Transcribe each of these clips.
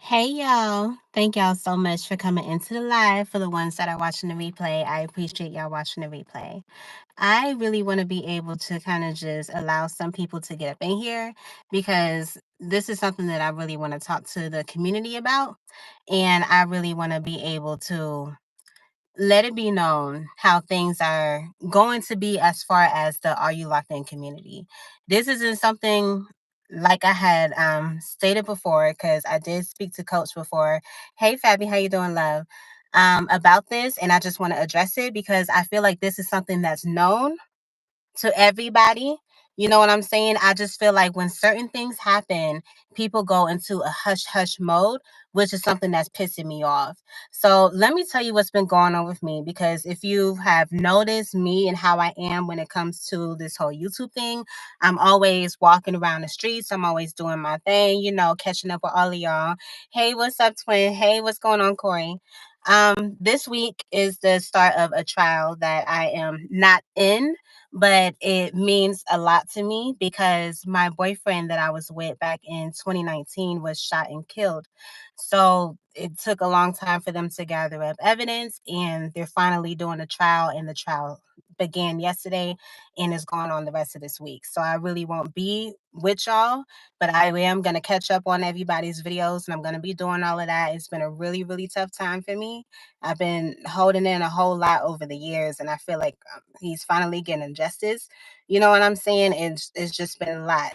Hey y'all. Thank y'all so much for coming into the live. For the ones that are watching the replay, I appreciate y'all watching the replay. I really want to be able to kind of just allow some people to get up in here because this is something that I really want to talk to the community about. And I really want to be able to let it be known how things are going to be as far as the Are You Locked In community. This isn't something like I had stated before, because I did speak to Coach before. Hey Fabi, how you doing, love? About this, and I just want to address it because I feel like this is something that's known to everybody. You know what I'm saying? I just feel like when certain things happen, people go into a hush hush mode, which is something that's pissing me off. So let me tell you what's been going on with me, because if you have noticed me and how I am when it comes to this whole YouTube thing, I'm always walking around the streets. I'm always doing my thing, catching up with all of y'all. Hey, what's up, twin? Hey, what's going on, Corey? This week is the start of a trial that I am not in, but it means a lot to me because my boyfriend that I was with back in 2019 was shot and killed. So it took a long time for them to gather up evidence, and they're finally doing a trial, and the trial began yesterday and is going on the rest of this week. So I really won't be with y'all, but I am going to catch up on everybody's videos, and I'm going to be doing all of that. It's been a really, really tough time for me. I've been holding in a whole lot over the years, and I feel like he's finally getting justice. You know what I'm saying? It's just been a lot.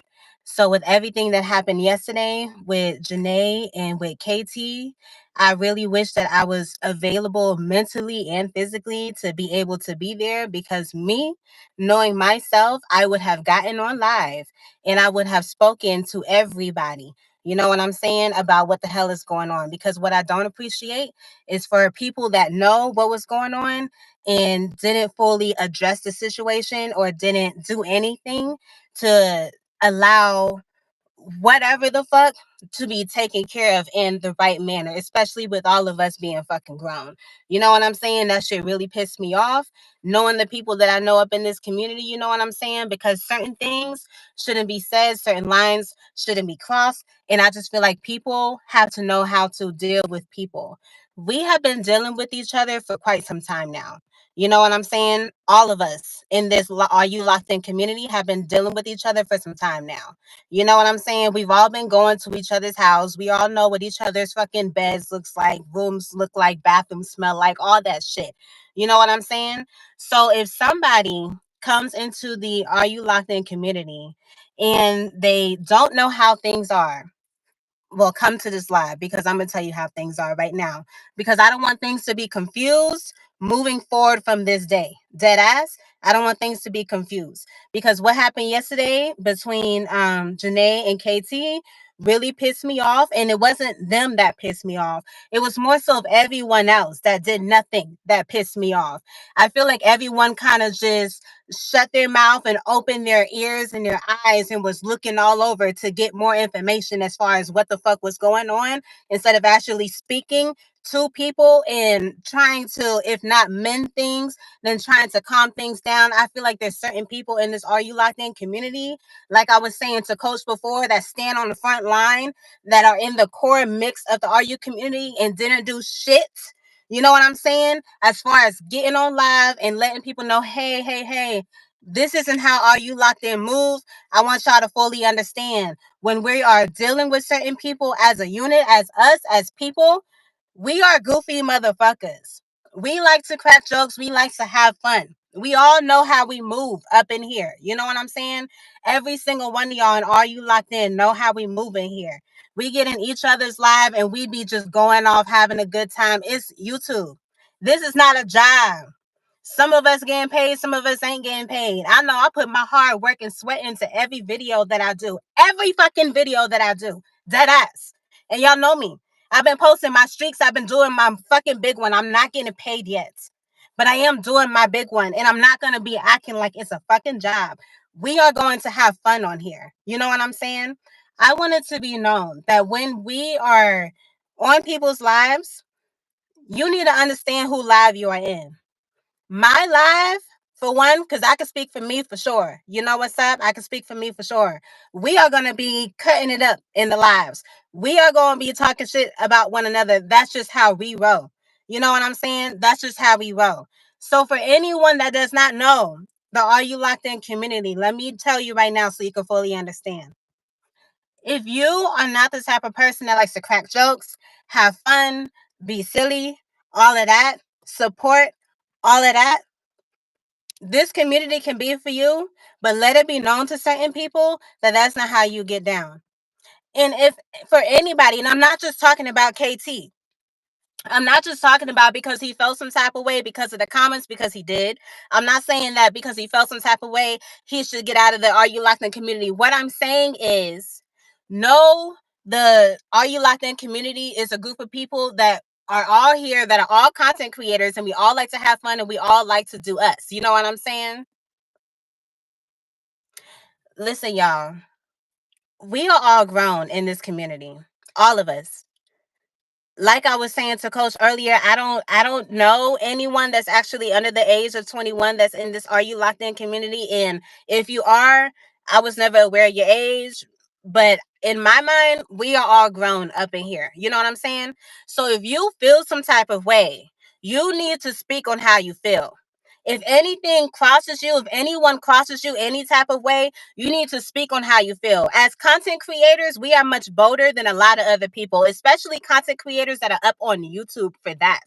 So with everything that happened yesterday with Janae and with KT, I really wish that I was available mentally and physically to be able to be there, because me, knowing myself, I would have gotten on live and I would have spoken to everybody. You know what I'm saying? About what the hell is going on. Because what I don't appreciate is for people that know what was going on and didn't fully address the situation or didn't do anything to allow whatever the fuck to be taken care of in the right manner, especially with all of us being fucking grown. You know what I'm saying? That shit really pissed me off. Knowing the people that I know up in this community, you know what I'm saying? Because certain things shouldn't be said, certain lines shouldn't be crossed. And I just feel like people have to know how to deal with people. We have been dealing with each other for quite some time now. You know what I'm saying? All of us in this Are You Locked In community have been dealing with each other for some time now. You know what I'm saying? We've all been going to each other's house. We all know what each other's fucking beds looks like, rooms look like, bathrooms smell like, all that shit. You know what I'm saying? So if somebody comes into the Are You Locked In community and they don't know how things are, well, come to this live, because I'm going to tell you how things are right now, because I don't want things to be confused moving forward from this day. Dead ass. I don't want things to be confused, because what happened yesterday between Janae and KT really pissed me off, and it wasn't them that pissed me off. It was more so of everyone else that did nothing that pissed me off. I feel like everyone kind of just shut their mouth and opened their ears and their eyes and was looking all over to get more information as far as what the fuck was going on, instead of actually speaking to people and trying to, if not mend things, then trying to calm things down. I feel like there's certain people in this Are You Locked In community, like I was saying to Coach before, that stand on the front line, that are in the core mix of the Are You community and didn't do shit. You know what I'm saying? As far as getting on live and letting people know, hey, hey, hey, this isn't how Are You Locked In moves. I want y'all to fully understand, when we are dealing with certain people as a unit, as us, as people, we are goofy motherfuckers. We like to crack jokes. We like to have fun. We all know how we move up in here. You know what I'm saying? Every single one of y'all and Are You Locked In know how we move in here. We get in each other's live and we be just going off having a good time. It's YouTube. This is not a job. Some of us getting paid, some of us ain't getting paid. I know I put my hard work and sweat into every video that I do. Every fucking video that I do. Dead ass. And y'all know me. I've been posting my streaks. I've been doing my fucking big one. I'm not getting paid yet. But I am doing my big one. And I'm not going to be acting like it's a fucking job. We are going to have fun on here. You know what I'm saying? I want it to be known that when we are on people's lives, you need to understand who live you are in. My live For one, because I can speak for me for sure. You know what's up? I can speak for me for sure. We are going to be cutting it up in the lives. We are going to be talking shit about one another. That's just how we roll. You know what I'm saying? That's just how we roll. So for anyone that does not know the Are You Locked In community, let me tell you right now so you can fully understand. If you are not the type of person that likes to crack jokes, have fun, be silly, all of that, support, all of that, this community can be for you, but let it be known to certain people that that's not how you get down. And if for anybody, and I'm not just talking about KT, I'm not just talking about because he felt some type of way because of the comments, because he did. I'm not saying that because he felt some type of way, he should get out of the Are You Locked In community. What I'm saying is, no, the Are You Locked In community is a group of people that are all here, that are all content creators, and we all like to have fun and we all like to do us. You know what I'm saying? Listen, y'all, we are all grown in this community. All of us. Like I was saying to Coach earlier, I don't know anyone that's actually under the age of 21 that's in this Are You Locked In community. And if you are, I was never aware of your age. But in my mind, we are all grown up in here. You know what I'm saying? So if you feel some type of way, you need to speak on how you feel. If anything crosses you, if anyone crosses you any type of way, you need to speak on how you feel. As content creators, we are much bolder than a lot of other people, especially content creators that are up on YouTube for that.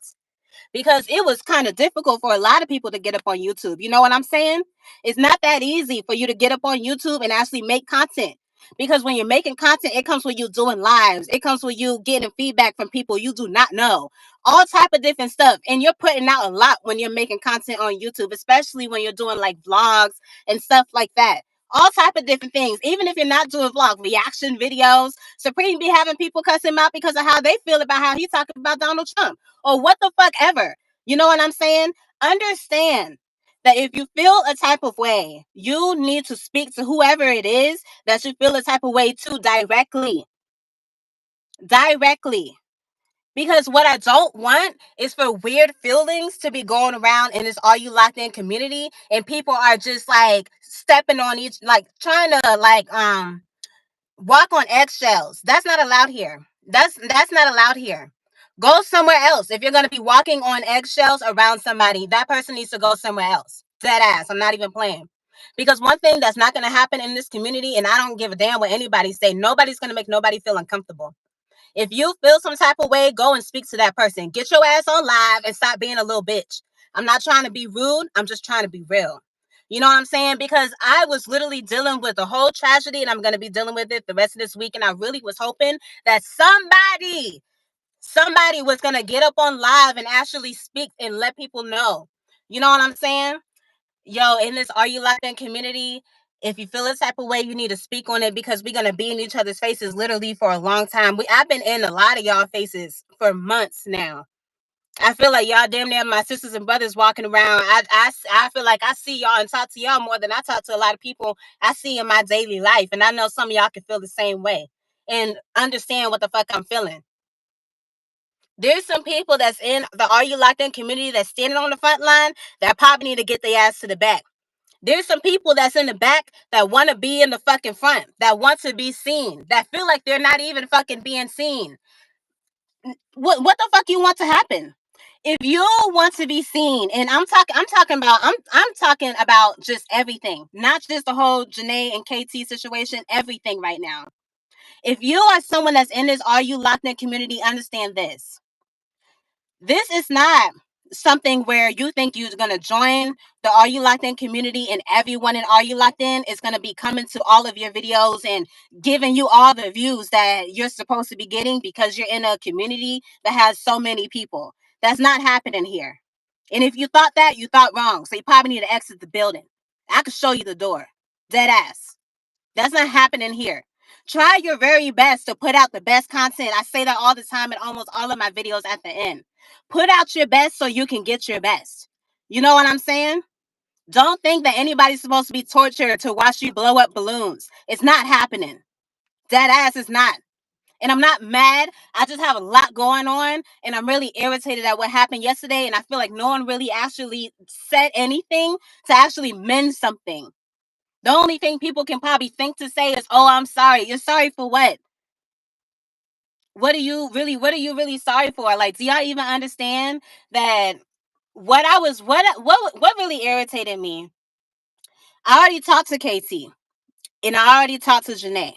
Because it was kind of difficult for a lot of people to get up on YouTube. You know what I'm saying? It's not that easy for you to get up on YouTube and actually make content. Because when you're making content, it comes with you doing lives. It comes with you getting feedback from people you do not know. All type of different stuff. And you're putting out a lot when you're making content on YouTube, especially when you're doing like vlogs and stuff like that. All type of different things. Even if you're not doing vlog reaction videos, Supreme be having people cuss him out because of how they feel about how he talking about Donald Trump or what the fuck ever. You know what I'm saying? Understand that if you feel a type of way, you need to speak to whoever it is that you feel a type of way to directly. Directly. Because what I don't want is for weird feelings to be going around in this Are You Locked In community and people are just like stepping on each, like trying to like walk on eggshells. That's not allowed here. That's not allowed here. Go somewhere else. If you're gonna be walking on eggshells around somebody, that person needs to go somewhere else. Dead ass. I'm not even playing. Because one thing that's not gonna happen in this community, and I don't give a damn what anybody say, nobody's gonna make nobody feel uncomfortable. If you feel some type of way, go and speak to that person. Get your ass on live and stop being a little bitch. I'm not trying to be rude. I'm just trying to be real. You know what I'm saying? Because I was literally dealing with the whole tragedy and I'm going to be dealing with it the rest of this week. And I really was hoping that somebody was going to get up on live and actually speak and let people know. You know what I'm saying? Yo, in this Are You Locked In community, if you feel a type of way, you need to speak on it because we're gonna be in each other's faces literally for a long time. I've been in a lot of y'all faces for months now. I feel like y'all damn near my sisters and brothers walking around. I feel like I see y'all and talk to y'all more than I talk to a lot of people I see in my daily life. And I know some of y'all can feel the same way and understand what the fuck I'm feeling. There's some people that's in the Are You Locked In community that's standing on the front line that probably need to get their ass to the back. There's some people that's in the back that want to be in the fucking front, that want to be seen, that feel like they're not even fucking being seen. What the fuck you want to happen? If you want to be seen, and I'm talking about just everything, not just the whole Janae and KT situation, everything right now. If you are someone that's in this Are You Locked In community, understand this. This is not something where you think you're going to join the Are You Locked In community and everyone in Are You Locked In is going to be coming to all of your videos and giving you all the views that you're supposed to be getting because you're in a community that has so many people. That's not happening here. And if you thought that, you thought wrong. So you probably need to exit the building. I could show you the door. Dead ass. That's not happening here. Try your very best to put out the best content. I say that all the time in almost all of my videos at the end. Put out your best so you can get your best. You know what I'm saying? Don't think that anybody's supposed to be tortured to watch you blow up balloons. It's not happening. That ass is not. And I'm not mad. I just have a lot going on. And I'm really irritated at what happened yesterday. And I feel like no one really actually said anything to actually mend something. The only thing people can probably think to say is, oh, I'm sorry. You're sorry for what? What are you really sorry for? Like, do y'all even understand that what really irritated me? I already talked to KT and I already talked to Janae.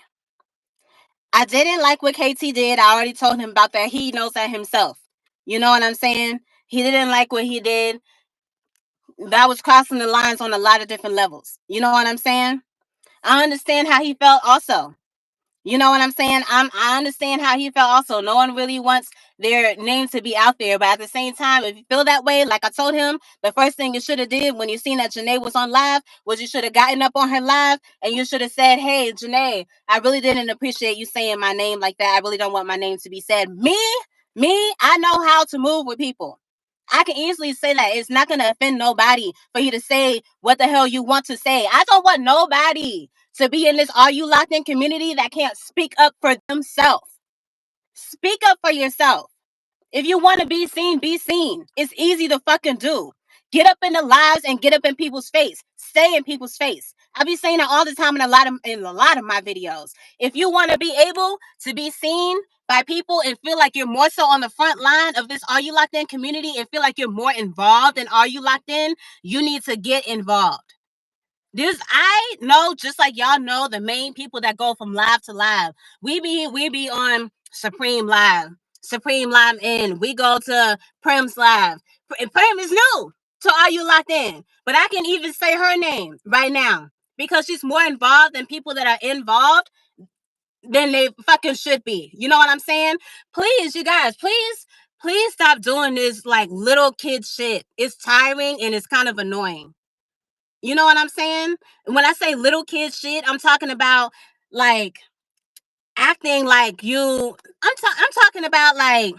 I didn't like what KT did. I already told him about that. He knows that himself. You know what I'm saying? He didn't like what he did. That was crossing the lines on a lot of different levels. You know what I'm saying? I understand how he felt also. You know what I'm saying? I understand how he felt also. No one really wants their name to be out there. But at the same time, if you feel that way, like I told him, the first thing you should have did when you seen that Janae was on live was you should have gotten up on her live and you should have said, hey, Janae, I really didn't appreciate you saying my name like that. I really don't want my name to be said. Me, I know how to move with people. I can easily say that. It's not going to offend nobody for you to say what the hell you want to say. I don't want nobody to be in this Are You Locked In community that can't speak up for themselves. Speak up for yourself. If you want to be seen, be seen. It's easy to fucking do. Get up in the lives and get up in people's face. Stay in people's face. I be saying that all the time in a lot of my videos. If you want to be able to be seen by people and feel like you're more so on the front line of this Are You Locked In community and feel like you're more involved in Are You Locked In, you need to get involved. I know, just like y'all know, the main people that go from live to live. We be on Supreme Live, Supreme Live In. We go to Prim's Live. Prim is new to Are You Locked In? But I can even say her name right now because she's more involved than people that are involved than they fucking should be. You know what I'm saying? Please, you guys, please stop doing this like little kid shit. It's tiring and it's kind of annoying. You know what I'm saying? When I say little kid shit, I'm talking about like acting like you. I'm talking about like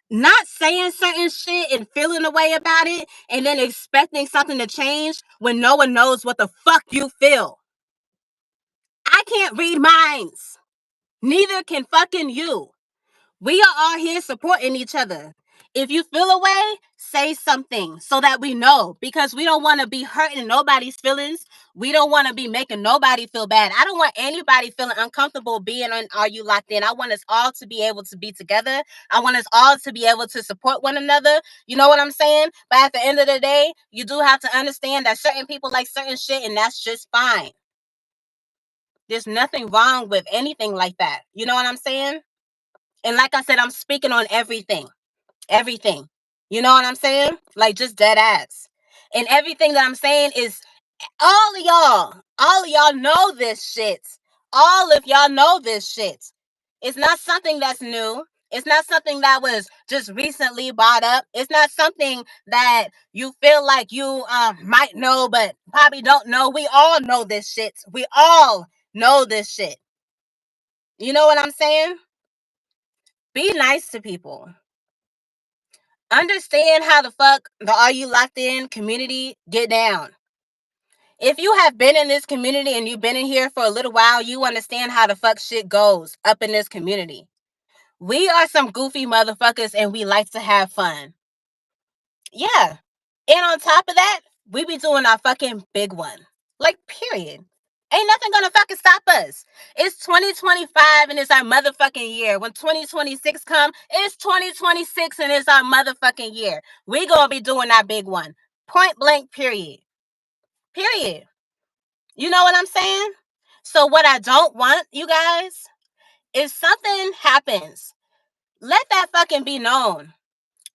not saying certain shit and feeling a way about it, and then expecting something to change when no one knows what the fuck you feel. I can't read minds. Neither can fucking you. We are all here supporting each other. If you feel a way, say something so that we know, because we don't want to be hurting nobody's feelings. We don't want to be making nobody feel bad. I don't want anybody feeling uncomfortable being on Are You Locked In. I want us all to be able to be together. I want us all to be able to support one another. You know what I'm saying? But at the end of the day, you do have to understand that certain people like certain shit, and that's just fine. There's nothing wrong with anything like that. You know what I'm saying? And like I said, I'm speaking on everything. Everything. You know what I'm saying? Like just dead ass. And everything that I'm saying is all of y'all know this shit. All of y'all know this shit. It's not something that's new. It's not something that was just recently brought up. It's not something that you feel like you might know, but probably don't know. We all know this shit. We all know this shit. You know what I'm saying? Be nice to people. Understand how the fuck the Are You Locked In community get down. If you have been in this community and you've been in here for a little while, you understand how the fuck shit goes up in this community. We are some goofy motherfuckers and we like to have fun. Yeah. And on top of that, we be doing our fucking big one. Like, period. Ain't nothing gonna fucking stop us. It's 2025 and it's our motherfucking year. When 2026 come, it's 2026 and it's our motherfucking year. We gonna be doing our big one. Point blank, period. Period. You know what I'm saying? So what I don't want, you guys, if something happens, let that fucking be known.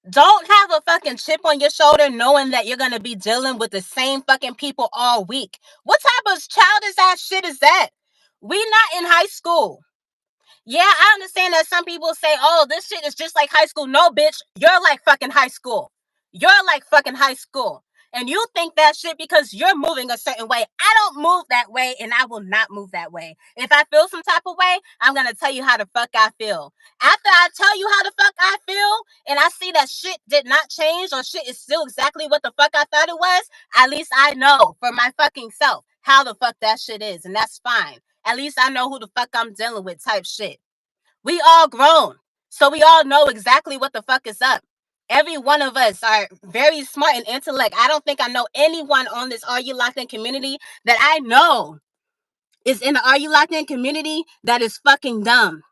Don't have a fucking chip on your shoulder knowing that you're going to be dealing with the same fucking people all week. What type of childish ass shit is that? We not in high school. Yeah, I understand that some people say, oh, this shit is just like high school. No, bitch, you're like fucking high school. You're like fucking high school. And you think that shit because you're moving a certain way. I don't move that way and I will not move that way. If I feel some type of way, I'm going to tell you how the fuck I feel. After I tell you how the fuck I feel and I see that shit did not change or shit is still exactly what the fuck I thought it was, at least I know for my fucking self how the fuck that shit is. And that's fine. At least I know who the fuck I'm dealing with type shit. We all grown. So we all know exactly what the fuck is up. Every one of us are very smart and intellect. I don't think I know anyone on this Are You Locked In community that I know is in the Are You Locked In community that is fucking dumb,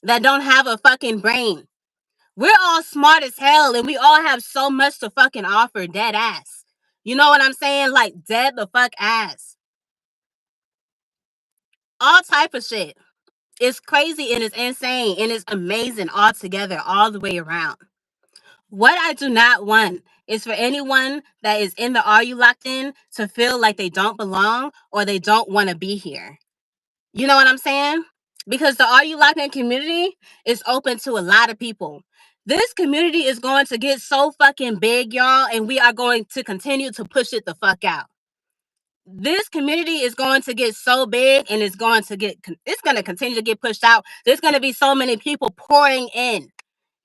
that don't have a fucking brain. We're all smart as hell and we all have so much to fucking offer, dead ass. You know what I'm saying? Like, dead the fuck ass. All type of shit. It's crazy and it's insane and it's amazing all together, all the way around. What I do not want is for anyone that is in the Are You Locked In to feel like they don't belong or they don't want to be here. You know what I'm saying? Because the Are You Locked In community is open to a lot of people. This community is going to get so fucking big, y'all, and we are going to continue to push it the fuck out. This community is going to get so big and it's going to continue to get pushed out. There's going to be so many people pouring in.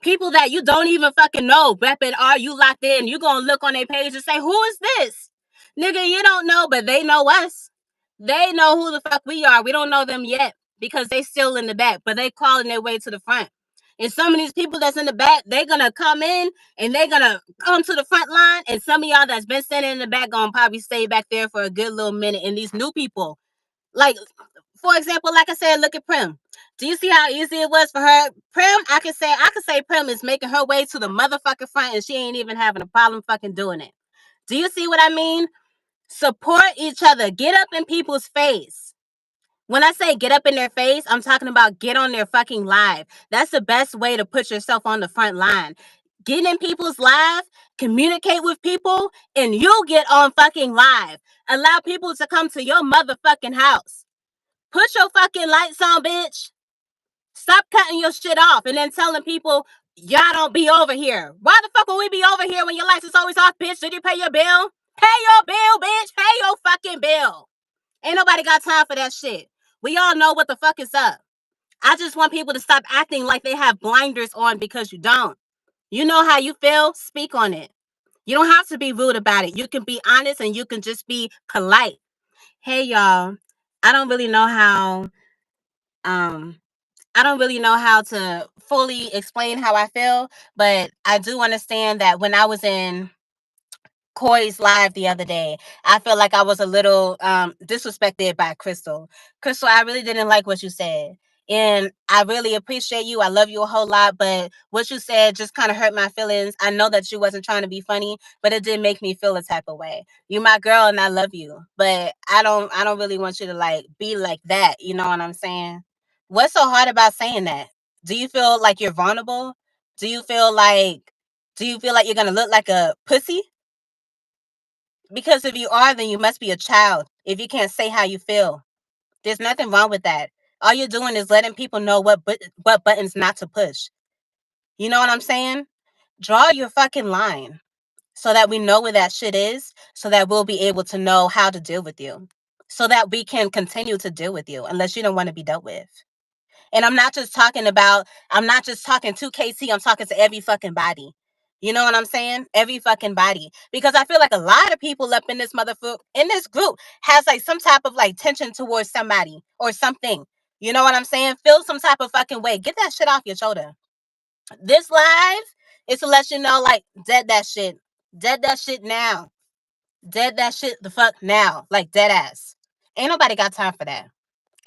People that you don't even fucking know, repping Are You Locked In. You're going to look on their page and say, who is this? Nigga, you don't know, but they know us. They know who the fuck we are. We don't know them yet because they still in the back, but they crawling their way to the front. And some of these people that's in the back, they're going to come in and they're going to come to the front line. And some of y'all that's been sitting in the back going to probably stay back there for a good little minute. And these new people, like, for example, like I said, look at Prim. Do you see how easy it was for her? Prim, I could say Prim is making her way to the motherfucking front and she ain't even having a problem fucking doing it. Do you see what I mean? Support each other. Get up in people's face. When I say get up in their face, I'm talking about get on their fucking live. That's the best way to put yourself on the front line. Get in people's live, communicate with people, and you'll get on fucking live. Allow people to come to your motherfucking house. Put your fucking lights on, bitch. Stop cutting your shit off and then telling people y'all don't be over here. Why the fuck will we be over here when your lights is always off, bitch? Did you pay your bill? Pay your bill, bitch. Pay your fucking bill. Ain't nobody got time for that shit. We all know what the fuck is up. I just want people to stop acting like they have blinders on because you don't. You know how you feel? Speak on it. You don't have to be rude about it. You can be honest and you can just be polite. Hey, y'all. I don't really know how to fully explain how I feel, but I do understand that when I was in Corey's live the other day, I feel like I was a little disrespected by Crystal. Crystal, I really didn't like what you said. And I really appreciate you. I love you a whole lot, but what you said just kind of hurt my feelings. I know that you wasn't trying to be funny, but it did make me feel a type of way. You my girl and I love you, but I don't really want you to like be like that. You know what I'm saying? What's so hard about saying that? Do you feel like you're vulnerable? Do you feel like you're gonna look like a pussy? Because if you are, then you must be a child if you can't say how you feel. There's nothing wrong with that. All you're doing is letting people know what buttons not to push. You know what I'm saying? Draw your fucking line so that we know where that shit is, so that we'll be able to know how to deal with you, so that we can continue to deal with you unless you don't want to be dealt with. And I'm not just talking to KC, I'm talking to every fucking body. You know what I'm saying? Every fucking body. Because I feel like a lot of people up in this group has like some type of like tension towards somebody or something. You know what I'm saying? Feel some type of fucking way. Get that shit off your shoulder. This live is to let you know, like, dead that shit. Dead that shit now. Dead that shit the fuck now. Like, dead ass. Ain't nobody got time for that.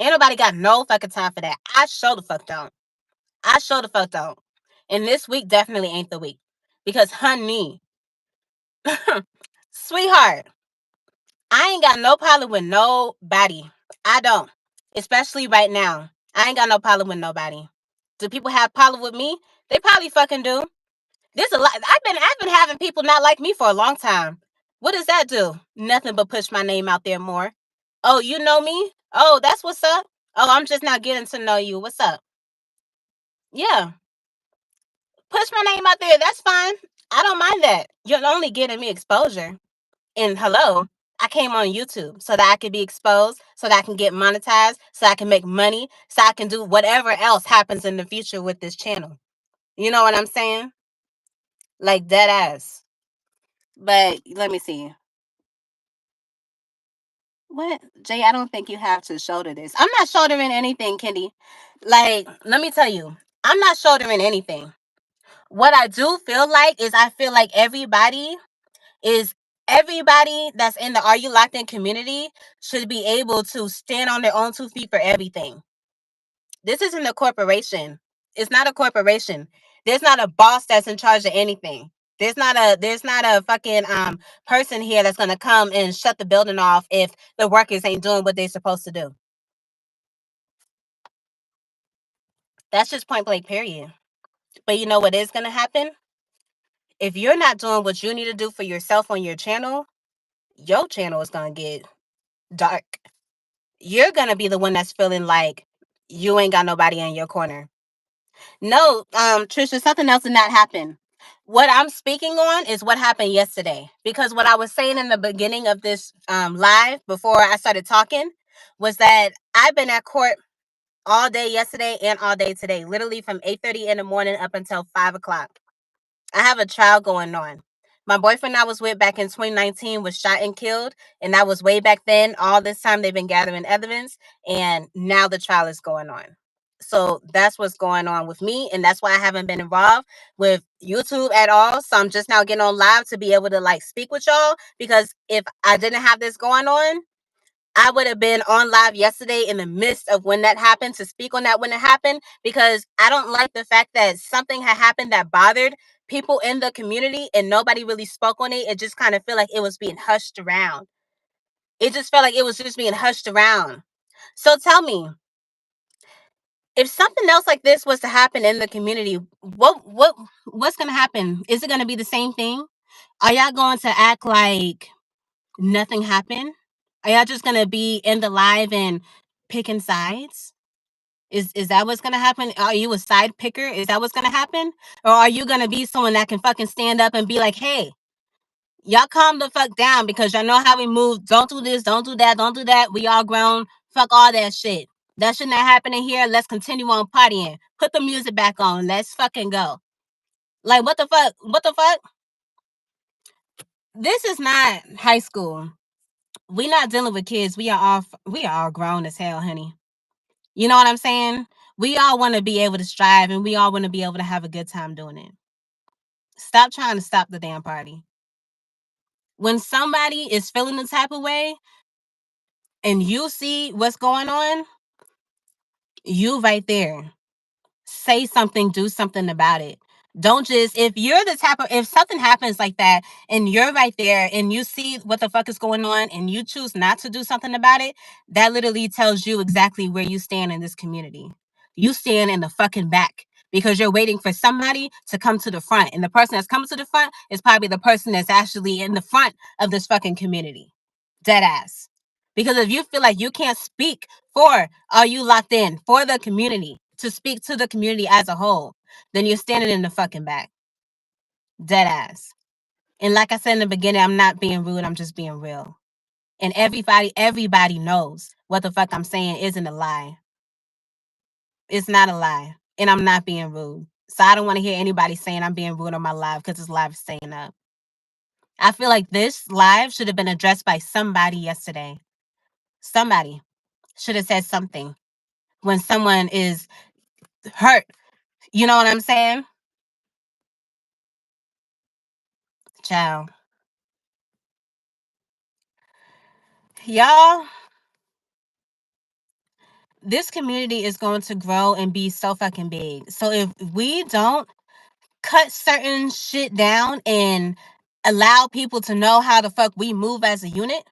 Ain't nobody got no fucking time for that. I sure the fuck don't. I sure the fuck don't. And this week definitely ain't the week. Because, honey, sweetheart, I ain't got no problem with nobody. I don't. Especially right now. I ain't got no problem with nobody. Do people have problem with me? They probably fucking do. There's a lot. I've been having people not like me for a long time. What does that do? Nothing but push my name out there more. Oh, you know me? Oh, that's what's up. Oh, I'm just not getting to know you. What's up? Yeah. Push my name out there. That's fine. I don't mind that. You're only getting me exposure. And hello, I came on YouTube so that I could be exposed, so that I can get monetized, so I can make money, so I can do whatever else happens in the future with this channel. You know what I'm saying? Like dead ass. But let me see. What? Jay, I don't think you have to shoulder this. I'm not shouldering anything, Kendi. Like, let me tell you, I'm not shouldering anything. What I do feel like is I feel like everybody that's in the Are You Locked In community should be able to stand on their own 2 feet for everything. This isn't a corporation. It's not a corporation. There's not a boss that's in charge of anything. There's not a fucking person here that's gonna come and shut the building off if the workers ain't doing what they're supposed to do. That's just point blank period. But you know what is gonna happen? If you're not doing what you need to do for yourself on your channel is gonna get dark. You're gonna be the one that's feeling like you ain't got nobody in your corner. No, Trisha, something else did not happen. What I'm speaking on is what happened yesterday. Because what I was saying in the beginning of this live before I started talking was that I've been at court all day yesterday and all day today, literally from 8:30 in the morning up until 5 o'clock. I have a trial going on. My boyfriend I was with back in 2019 was shot and killed, and that was way back then. All this time they've been gathering evidence, and now the trial is going on. So that's what's going on with me, and that's why I haven't been involved with YouTube at all. So I'm just now getting on live to be able to like speak with y'all, because if I didn't have this going on, I would have been on live yesterday in the midst of when that happened to speak on that when it happened, because I don't like the fact that something had happened that bothered people in the community and nobody really spoke on it. It just kind of felt like it was being hushed around. It just felt like it was just being hushed around. So tell me, if something else like this was to happen in the community, what's going to happen? Is it going to be the same thing? Are y'all going to act like nothing happened? Are y'all just gonna be in the live and picking sides? Is that what's gonna happen? Are you a side picker? Is that what's gonna happen? Or are you gonna be someone that can fucking stand up and be like, hey, y'all calm the fuck down, because y'all know how we move. Don't do this, don't do that, don't do that. We all grown. Fuck all that shit. That shouldn't have happened in here. Let's continue on partying. Put the music back on. Let's fucking go. Like, what the fuck? What the fuck? This is not high school. We not dealing with kids. We are all grown as hell, honey. You know what I'm saying? We all want to be able to strive, and we all want to be able to have a good time doing it. Stop trying to stop the damn party. When somebody is feeling the type of way and you see what's going on, you right there. Say something, do something about it. Don't just, if something happens like that and you're right there and you see what the fuck is going on and you choose not to do something about it, that literally tells you exactly where you stand in this community. You stand in the fucking back because you're waiting for somebody to come to the front. And the person that's coming to the front is probably the person that's actually in the front of this fucking community. Dead ass. Because if you feel like you can't speak for Are You Locked In, for the community, to speak to the community as a whole, then you're standing in the fucking back. Dead ass. And like I said in the beginning, I'm not being rude, I'm just being real. And everybody knows what the fuck I'm saying isn't a lie. It's not a lie. And I'm not being rude. So I don't want to hear anybody saying I'm being rude on my live, because this live is staying up. I feel like this live should have been addressed by somebody yesterday. Somebody should have said something when someone is hurt. You know what I'm saying? Child. Y'all, this community is going to grow and be so fucking big. So if we don't cut certain shit down and allow people to know how the fuck we move as a unit,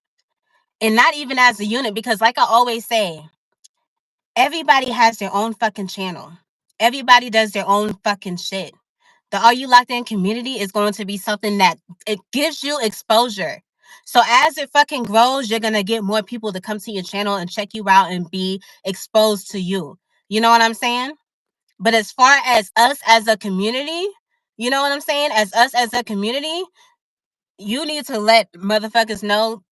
and not even as a unit, because like I always say, everybody has their own fucking channel. Everybody does their own fucking shit. The Are You Locked In community is going to be something that it gives you exposure. So as it fucking grows, you're going to get more people to come to your channel and check you out and be exposed to you. You know what I'm saying? But as far as us as a community, you know what I'm saying? As us as a community, you need to let motherfuckers know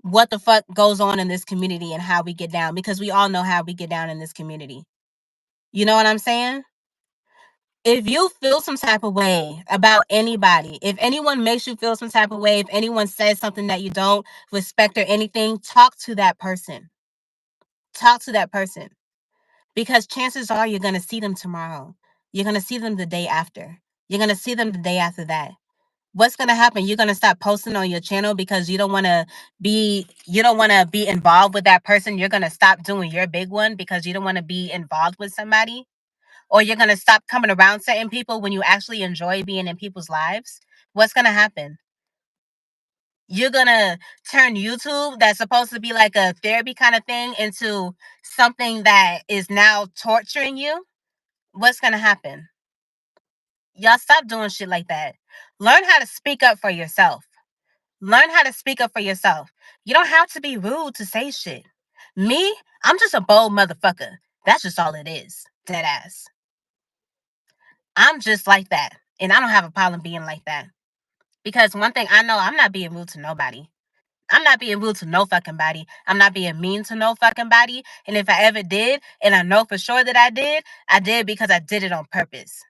what the fuck goes on in this community and how we get down, because we all know how we get down in this community. You know what I'm saying? If you feel some type of way about anybody, if anyone makes you feel some type of way, if anyone says something that you don't respect or anything, talk to that person. Talk to that person. because chances are you're going to see them tomorrow. You're going to see them the day after. You're going to see them the day after that. What's going to happen? You're going to stop posting on your channel because you don't want to be involved with that person. You're going to stop doing your big one because you don't want to be involved with somebody, or you're going to stop coming around certain people when you actually enjoy being in people's lives. What's going to happen? You're going to turn YouTube, that's supposed to be like a therapy kind of thing, into something that is now torturing you. What's going to happen? Y'all stop doing shit like that. Learn how to speak up for yourself. Learn how to speak up for yourself. You don't have to be rude to say shit. Me, I'm just a bold motherfucker. That's just all it is. Dead ass. I'm just like that. And I don't have a problem being like that. Because one thing I know, I'm not being rude to nobody. I'm not being rude to no fucking body. I'm not being mean to no fucking body. And if I ever did, and I know for sure that I did because I did it on purpose.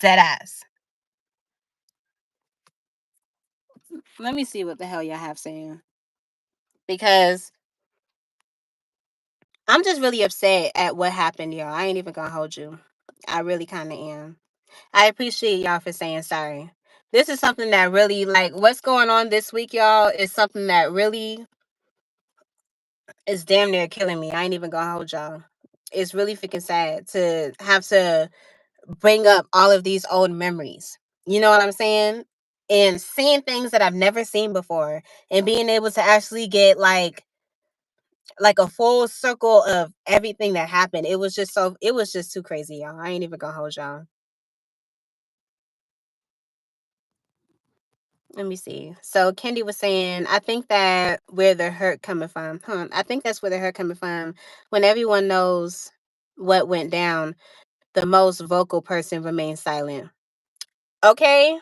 Dead ass. Let me see what the hell y'all have saying. Because I'm just really upset at what happened, y'all. I ain't even gonna hold you. I really kind of am. I appreciate y'all for saying sorry. This is something that really, like, what's going on this week, y'all, is something that really is damn near killing me. I ain't even gonna hold y'all. It's really freaking sad to have to bring up all of these old memories. You know what I'm saying? And seeing things that I've never seen before, and being able to actually get like a full circle of everything that happened. It was just too crazy, y'all. I ain't even gonna hold y'all. Let me see. So Kendi was saying, I think that where the hurt coming from. I think that's where the hurt coming from. When everyone knows what went down, the most vocal person remains silent. Okay?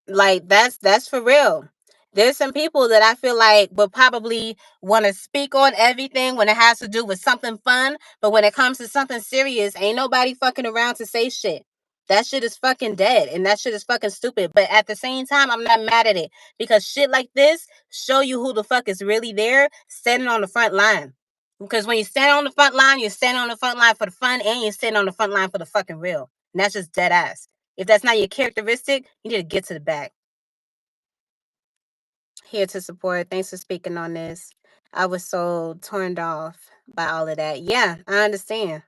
Like that's for real. There's some people that I feel like will probably want to speak on everything when it has to do with something fun, but when it comes to something serious, ain't nobody fucking around to say shit. That shit is fucking dead, and that shit is fucking stupid. But at the same time, I'm not mad at it, because shit like this show you who the fuck is really there, standing on the front line. Because when you stand on the front line, you're standing on the front line for the fun, and you're standing on the front line for the fucking real. And that's just dead ass. If that's not your characteristic, you need to get to the back. Here to support. Thanks for speaking on this. I was so turned off by all of that. Yeah, I understand.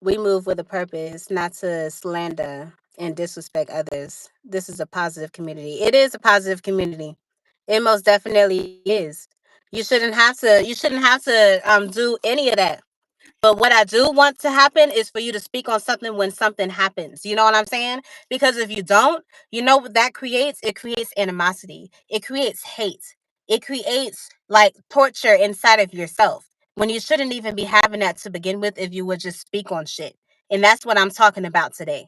We move with a purpose, not to slander and disrespect others. This is a positive community. It is a positive community. It most definitely is. You shouldn't have to do any of that. But what I do want to happen is for you to speak on something when something happens. You know what I'm saying? Because if you don't, you know what that creates? It creates animosity. It creates hate. It creates like torture inside of yourself, when you shouldn't even be having that to begin with if you would just speak on shit. And that's what I'm talking about today.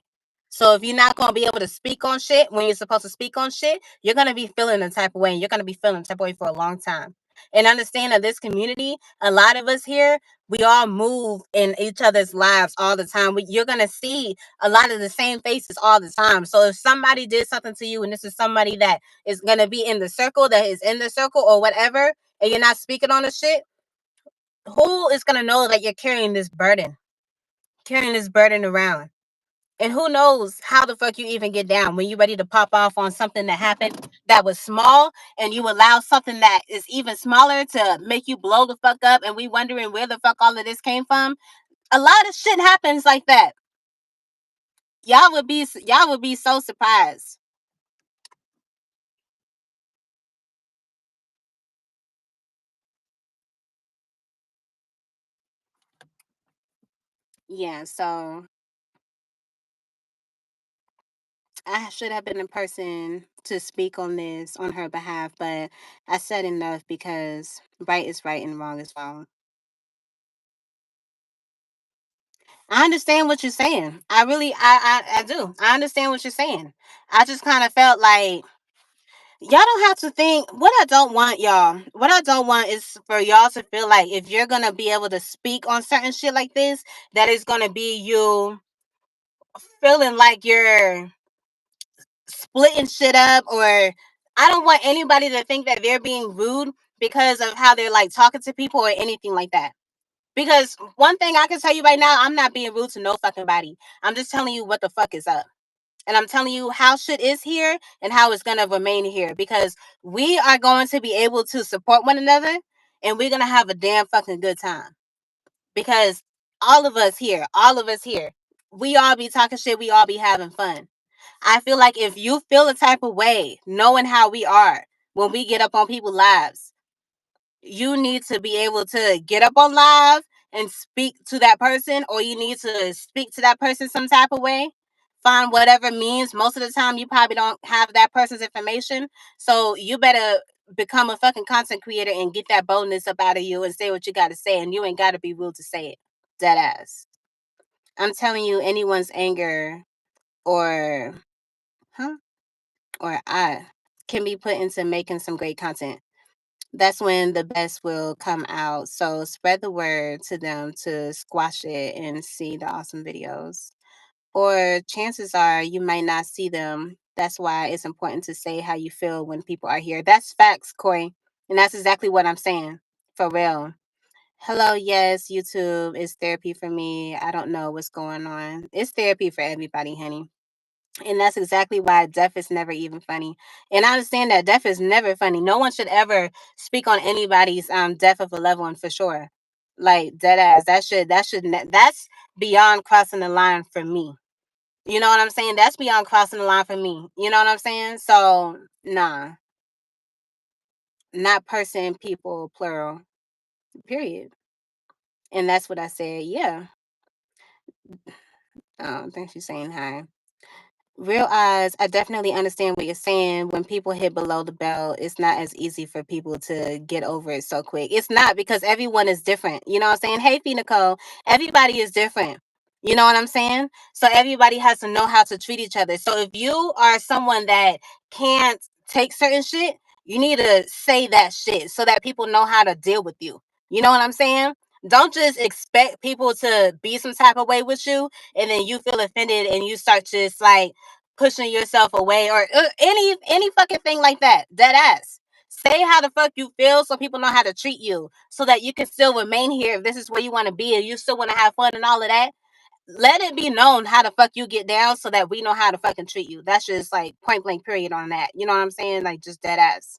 So if you're not going to be able to speak on shit when you're supposed to speak on shit, you're going to be feeling the type of way. And you're going to be feeling the type of way for a long time. And understand that this community, a lot of us here, we all move in each other's lives all the time. You're going to see a lot of the same faces all the time. So if somebody did something to you, and this is somebody that is going to be in the circle, that is in the circle or whatever, and you're not speaking on the shit, who is going to know that you're carrying this burden around? And who knows how the fuck you even get down when you're ready to pop off on something that happened that was small, and you allow something that is even smaller to make you blow the fuck up, and we wondering where the fuck all of this came from. A lot of shit happens like that. Y'all would be so surprised. Yeah, so I should have been the person to speak on this on her behalf, but I said enough, because right is right and wrong is wrong. I understand what you're saying. I really, I do. I understand what you're saying. I just kind of felt like y'all don't have to think. What I don't want, y'all, what I don't want is for y'all to feel like if you're gonna be able to speak on certain shit like this, that is gonna be you feeling like you're splitting shit up, or I don't want anybody to think that they're being rude because of how they're like talking to people or anything like that. Because one thing I can tell you right now, I'm not being rude to no fucking body. I'm just telling you what the fuck is up. And I'm telling you how shit is here and how it's going to remain here. Because we are going to be able to support one another and we're going to have a damn fucking good time. Because all of us here, we all be talking shit, we all be having fun. I feel like if you feel a type of way, knowing how we are when we get up on people's lives, you need to be able to get up on live and speak to that person, or you need to speak to that person some type of way. Find whatever means. Most of the time, you probably don't have that person's information. So you better become a fucking content creator and get that boldness up out of you and say what you got to say. And you ain't got to be rude to say it. Dead ass. I'm telling you, anyone's anger or, or I can be put into making some great content. That's when the best will come out. So spread the word to them to squash it and see the awesome videos. Or chances are you might not see them. That's why it's important to say how you feel when people are here. That's facts, Koi. And that's exactly what I'm saying. For real. Hello, yes, YouTube is therapy for me. I don't know what's going on. It's therapy for everybody, honey. And that's exactly why death is never even funny. And I understand that death is never funny. No one should ever speak on anybody's death of a loved one for sure. Like dead ass. That's beyond crossing the line for me. You know what I'm saying? That's beyond crossing the line for me. You know what I'm saying? So nah. Not person, people, plural. Period. And that's what I said. Yeah. Thanks for saying hi. Real eyes, I definitely understand what you're saying. When people hit below the belt, it's not as easy for people to get over it so quick. It's not, because everyone is different. You know what I'm saying? Hey, Fee Nicole, everybody is different. You know what I'm saying? So everybody has to know how to treat each other. So if you are someone that can't take certain shit, you need to say that shit so that people know how to deal with you. You know what I'm saying? Don't just expect people to be some type of way with you and then you feel offended and you start just like pushing yourself away or any fucking thing like that. Dead ass. Say how the fuck you feel so people know how to treat you, so that you can still remain here if this is where you want to be and you still want to have fun and all of that. Let it be known how the fuck you get down so that we know how to fucking treat you. That's just like point blank period on that. You know what I'm saying? Like just dead ass.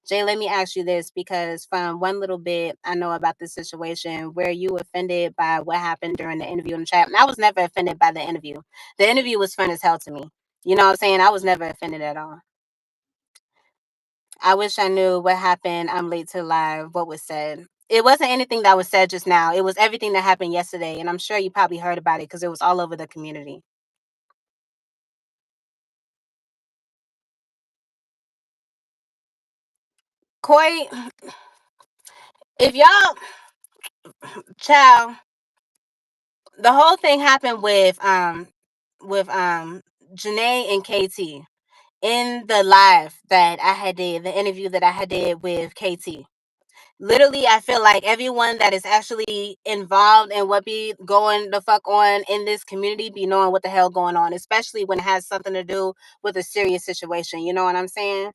Jay, let me ask you this, because from one little bit I know about this situation, were you offended by what happened during the interview in the chat? And I was never offended by the interview. The interview was fun as hell to me. You know what I'm saying? I was never offended at all. I wish I knew what happened. I'm late to live. What was said? It wasn't anything that was said just now. It was everything that happened yesterday. And I'm sure you probably heard about it because it was all over the community. Koi, if y'all, child, the whole thing happened with Janae and KT in the live that I had did, the interview that I had did with KT. Literally, I feel like everyone that is actually involved in what be going the fuck on in this community be knowing what the hell going on, especially when it has something to do with a serious situation. You know what I'm saying?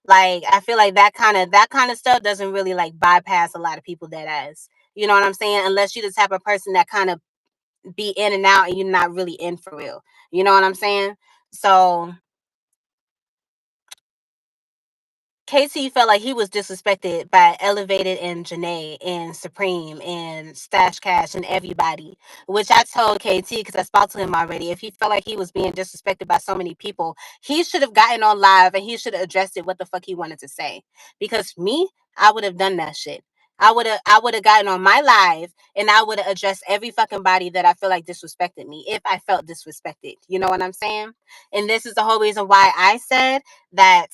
Like, I feel like that kind of stuff doesn't really like bypass a lot of people that ass. You know what I'm saying? Unless you're the type of person that kind of be in and out and you're not really in for real. You know what I'm saying? So KT felt like he was disrespected by Elevated and Janae and Supreme and Stash Cash and everybody, which I told KT because I spoke to him already. If he felt like he was being disrespected by so many people, he should have gotten on live and he should have addressed it what the fuck he wanted to say. Because me, I would have done that shit. I would have gotten on my live and I would have addressed every fucking body that I feel like disrespected me if I felt disrespected. You know what I'm saying? And this is the whole reason why I said that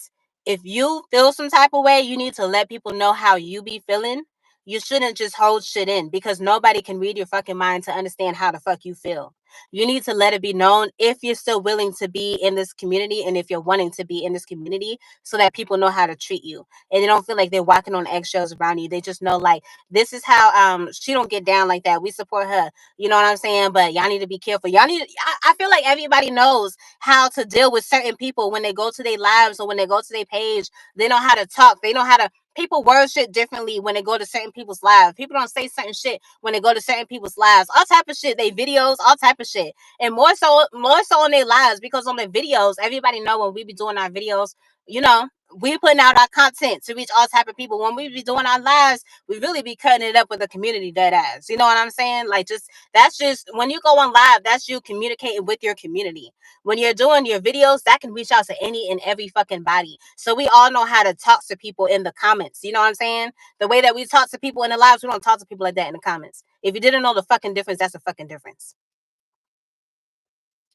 if you feel some type of way, you need to let people know how you be feeling. You shouldn't just hold shit in, because nobody can read your fucking mind to understand how the fuck you feel. You need to let it be known if you're still willing to be in this community and if you're wanting to be in this community, so that people know how to treat you and they don't feel like they're walking on eggshells around you. They just know like this is how she don't get down like that. We support her. You know what I'm saying? But y'all need to be careful. I feel like everybody knows how to deal with certain people when they go to their lives or when they go to their page. They know how to talk. They know how to people word shit differently when they go to certain people's lives. People don't say certain shit when they go to certain people's lives. All type of shit. They videos, all type of shit. And more so on their lives, because on their videos, everybody know when we be doing our videos, you know, we putting out our content to reach all type of people. When we be doing our lives, we really be cutting it up with the community dead ass. You know what I'm saying? Like, just that's just when you go on live, that's you communicating with your community. When you're doing your videos, that can reach out to any and every fucking body. So we all know how to talk to people in the comments. You know what I'm saying? The way that we talk to people in the lives, we don't talk to people like that in the comments. If you didn't know the fucking difference, that's a fucking difference.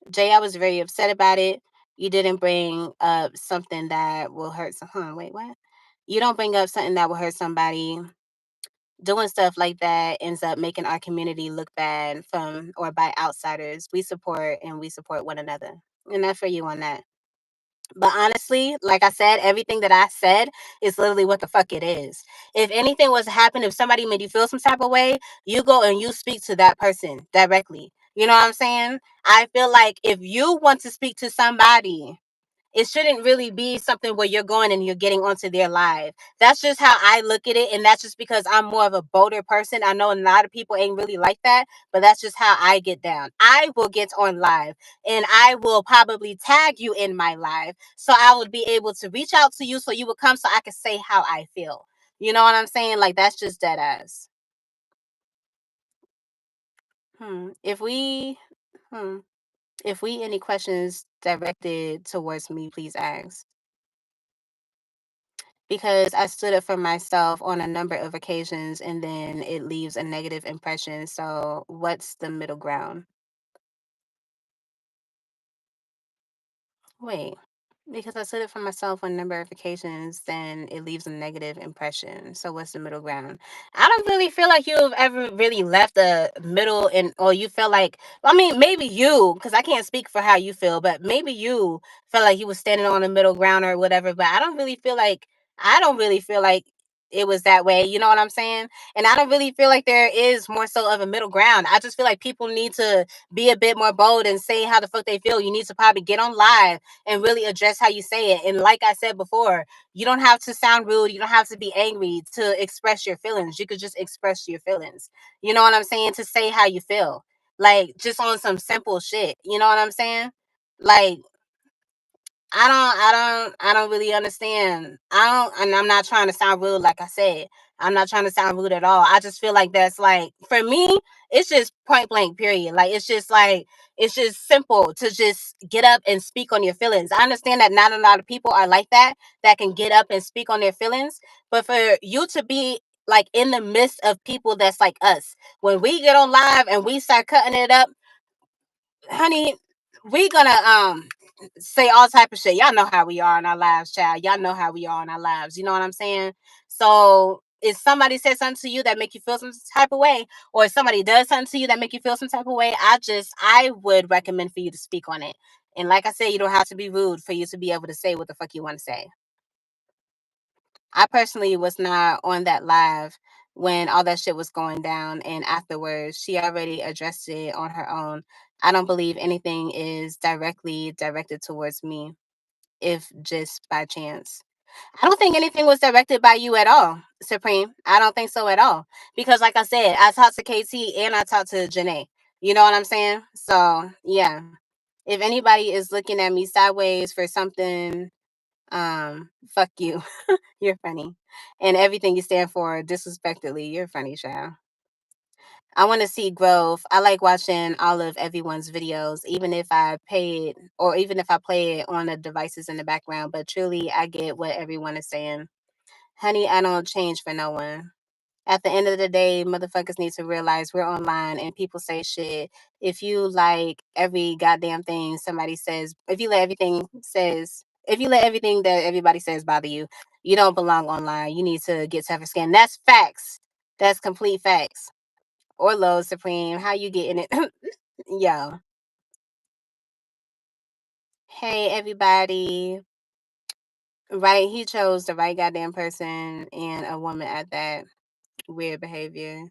Jay, I was very upset about it. You didn't bring up something that will hurt some. Huh, wait, what? You don't bring up something that will hurt somebody. Doing stuff like that ends up making our community look bad from or by outsiders. We support one another. And that's for you on that. But honestly, like I said, everything that I said is literally what the fuck it is. If anything was to happen, if somebody made you feel some type of way, you go and you speak to that person directly. You know what I'm saying? I feel like if you want to speak to somebody, it shouldn't really be something where you're going and you're getting onto their live. That's just how I look at it. And that's just because I'm more of a bolder person. I know a lot of people ain't really like that, but that's just how I get down. I will get on live and I will probably tag you in my live. So I would be able to reach out to you so you would come so I can say how I feel. You know what I'm saying? Like, that's just dead ass. If we, hmm, if we any questions directed towards me, please ask. Because I stood up for myself on a number of occasions and then it leaves a negative impression. So, what's the middle ground? Wait, because I stood up for myself on a number of occasions, then it leaves a negative impression. So, what's the middle ground? I don't really feel like you've ever really left a middle, and or you feel like, I mean, maybe you, because I can't speak for how you feel, but maybe you felt like you was standing on the middle ground or whatever. But I don't really feel like it was that way. You know what I'm saying? And I don't really feel like there is more so of a middle ground. I just feel like people need to be a bit more bold and say how the fuck they feel. You need to probably get on live and really address how you say it. And like I said before, you don't have to sound rude. You don't have to be angry to express your feelings. You could just express your feelings. You know what I'm saying? To say how you feel. Like, just on some simple shit. You know what I'm saying? Like, I don't really understand. And I'm not trying to sound rude, like I said. I'm not trying to sound rude at all. I just feel like that's like, for me, it's just point blank, period. Like, it's just simple to just get up and speak on your feelings. I understand that not a lot of people are like that can get up and speak on their feelings. But for you to be like in the midst of people that's like us, when we get on live and we start cutting it up, honey, we gonna say all type of shit. Y'all know how we are in our lives, child. Y'all know how we are in our lives. You know what I'm saying? So if somebody says something to you that make you feel some type of way, or if somebody does something to you that make you feel some type of way, I would recommend for you to speak on it. And like I said, you don't have to be rude for you to be able to say what the fuck you want to say. I personally was not on that live when all that shit was going down, and afterwards, she already addressed it on her own. I don't believe anything is directly directed towards me, if just by chance. I don't think anything was directed by you at all, Supreme. I don't think so at all. Because, like I said, I talked to KT and I talked to Janae. You know what I'm saying? So, yeah. If anybody is looking at me sideways for something, fuck you. You're funny. And everything you stand for disrespectfully, you're funny, child. I want to see growth. I like watching all of everyone's videos, even if I pay it or even if I play it on the devices in the background. But truly, I get what everyone is saying. Honey, I don't change for no one. At the end of the day, motherfuckers need to realize we're online and people say shit. If you like every goddamn thing somebody says, if you let everything that everybody says bother you, you don't belong online. You need to get tougher skin. That's facts. That's complete facts. Or low Supreme. How you getting it? Yo. Hey everybody. Right, he chose the right goddamn person and a woman at that. Weird behavior.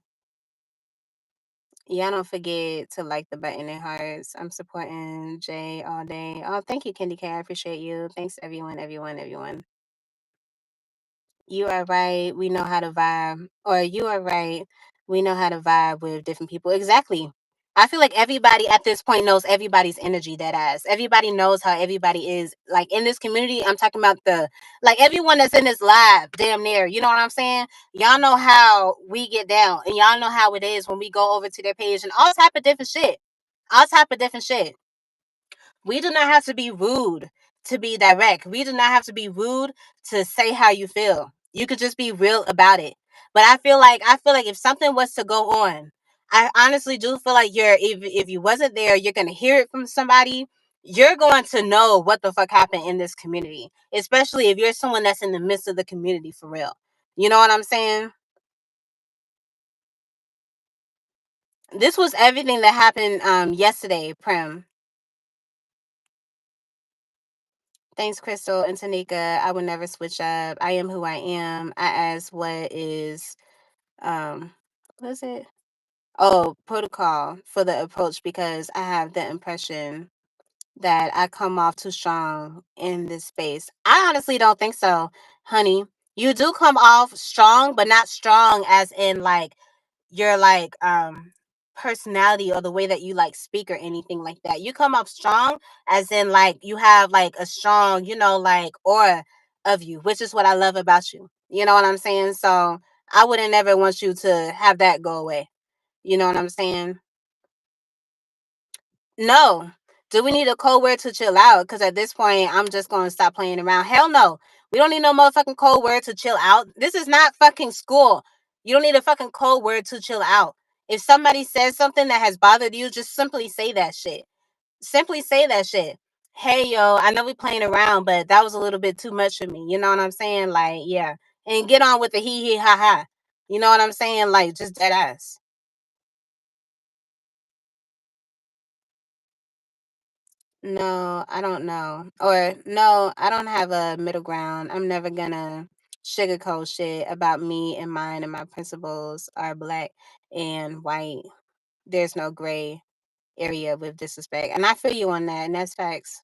Yeah, don't forget to like the button and hearts. I'm supporting Jay all day. Oh, thank you, Candy K. I appreciate you. Thanks, everyone, everyone, everyone. You are right. We know how to vibe. Or you are right. We know how to vibe with different people. Exactly. I feel like everybody at this point knows everybody's energy, that ass. Everybody knows how everybody is. Like in this community, I'm talking about like everyone that's in this live, damn near. You know what I'm saying? Y'all know how we get down. And y'all know how it is when we go over to their page and all type of different shit. All type of different shit. We do not have to be rude to be direct. We do not have to be rude to say how you feel. You could just be real about it. But I feel like if something was to go on, I honestly do feel like if you wasn't there, you're gonna hear it from somebody. You're going to know what the fuck happened in this community, especially if you're someone that's in the midst of the community for real. You know what I'm saying? This was everything that happened yesterday, Prim. Thanks, Crystal and Tanika. I would never switch up. I am who I am. I asked um what is it? Oh, protocol for the approach because I have the impression that I come off too strong in this space. I honestly don't think so, honey. You do come off strong, but not strong as in like your personality or the way that you like speak or anything like that. You come off strong as in like you have like a strong, like aura of you, which is what I love about you. You know what I'm saying? So I wouldn't ever want you to have that go away. You know what I'm saying? No. Do we need a code word to chill out? Because at this point, I'm just going to stop playing around. Hell no. We don't need no motherfucking code word to chill out. This is not fucking school. You don't need a fucking code word to chill out. If somebody says something that has bothered you, just simply say that shit. Simply say that shit. Hey, yo, I know we playing around, but that was a little bit too much for me. You know what I'm saying? Like, yeah. And get on with the hee hee ha ha. You know what I'm saying? Like, just dead ass. No, I don't know. Or no, I don't have a middle ground. I'm never gonna sugarcoat shit about me and mine, and my principles are black and white. There's no gray area with disrespect. And I feel you on that, and that's facts.